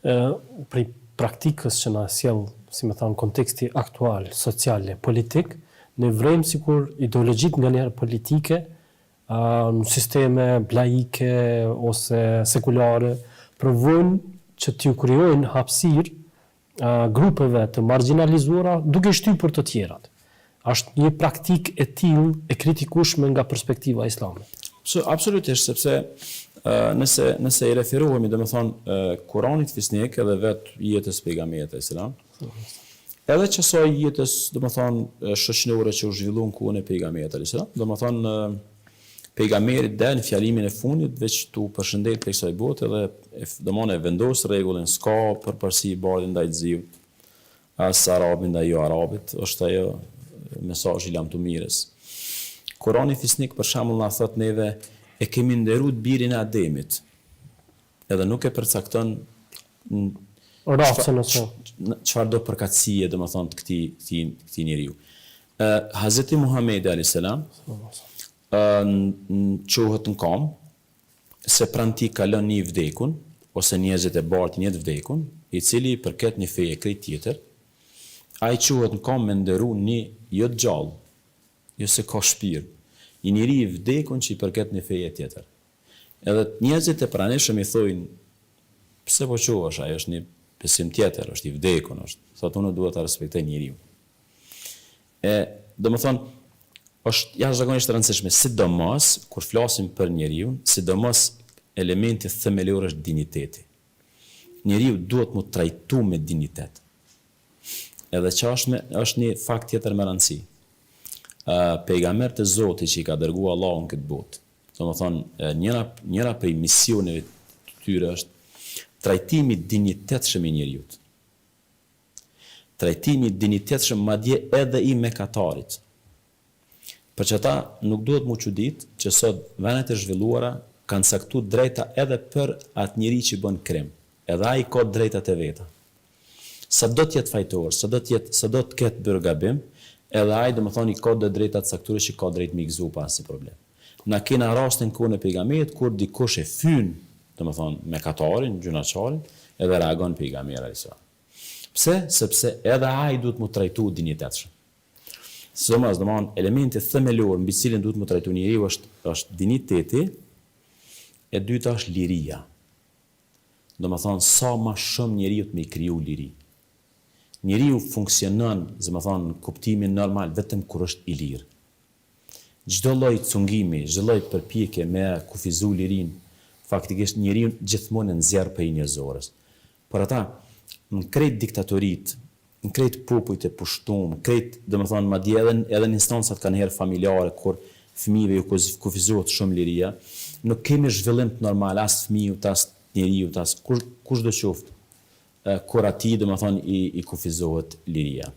prej praktikës që na sjell, si më thon, konteksti aktual, sociale, politik, ne vrejmë sikur ideologjitë nga njerë politike, në sisteme laike ose sekulare, provojnë që t'ju krijojnë hapësirë grupeve të marginalizuara duke shtypur të tjerat. Është një praktikë e tillë e kritikueshme nga perspektiva islame. Absolutisht, sepse nëse i referohemi Kuranit fisnik edhe vetë jetës pejgamberit e selam, edhe qësoj jetës shoqërore që u zhvillu në kohën e pejgamberit e selam, pejgamberi del në fjalimin e fundit veç tu përshëndet për kësaj bote dhe e vendos rregullin, s'ka përparësi i bardhë ndaj xhiut, as arabit ndaj jo arabit, është ajo mesazhi i lamtumirës. Kurani fisnik për shembull na thot neve e kemi nderuar birin e Ademit. Edhe nuk e përcakton rastën ose çfarë do përkatësie të këtij njeriu. Hazreti Muhamedi alayhis salam quhet në kam se pranë tij kalon një vdekun ose njerëzit e bardhë një të vdekun, i cili përket një feje krejt tjetër, ai quhet në kam me nderu një jo të gjallë, jo se ka shpirt, një njeri i vdekun që i përket një feje tjetër. Edhe njerëzit e pranishëm i thojnë, pse po quhesh, ai është një besim tjetër, është i vdekun, thotë unë duhet ta respektoj njeriu. Është jashtëzakonisht e rëndësishme, sidomos kur flasim për njeriu, sidomos elementi themelor është dinjiteti. Njeriu duhet mu trajtu me dinjitet. Edhe që është një fakt tjetër me rëndësi. Pejgambert e Zotit që i ka dërguar Allahu në këtë botë, njëra prej misioneve të tyre është trajtimi i dinjitetshëm i njeriu. Trajtimi i dinjitetshëm madje edhe i mëkatarit. Për që ta nuk duhet mu çudit që sot vendet e zhvilluara kanë caktuar drejta edhe për atë njeri që bën krim. Edhe ai ka drejtat e veta. Sa do të jetë fajtor, sa do të ketë bërë gabim, edhe ai i ka drejtat caktuara që ka drejt me i gëzu pa asnjë problem. Na kena rastin kohën e pejgamberit kur dikush e fyn, mëkatarin, gjunaqarin, edhe reagon pejgamberi alayhis salam. Pse? Sepse edhe ai duhet mu trajtu dinjitetshëm. Sidomos, elementi themelor mbi cilin duhet mu trajtu njeriu është dinjiteti, e dyta është liria. Sa ma shumë njeriu të me i kriju liri. Njeriu funksionon, në kuptimin normal, vetëm kur është i lirë. Çdo lloj cungimi, çdo lloj përpjekje me kufizu lirin, faktikisht njeriu gjithmonë nxjerr prej njerëzorës. Por ata, në krejt diktatorit, në krejt popujt e pushtum, krejt, madje edhe në instancat kanë herë familjare, kur fëmijëve ju kufizohet shumë liria, nuk kemi zhvillim të normal, as fëmiju, as njeriu, as kush do qoftë, kur atij i kufizohet liria.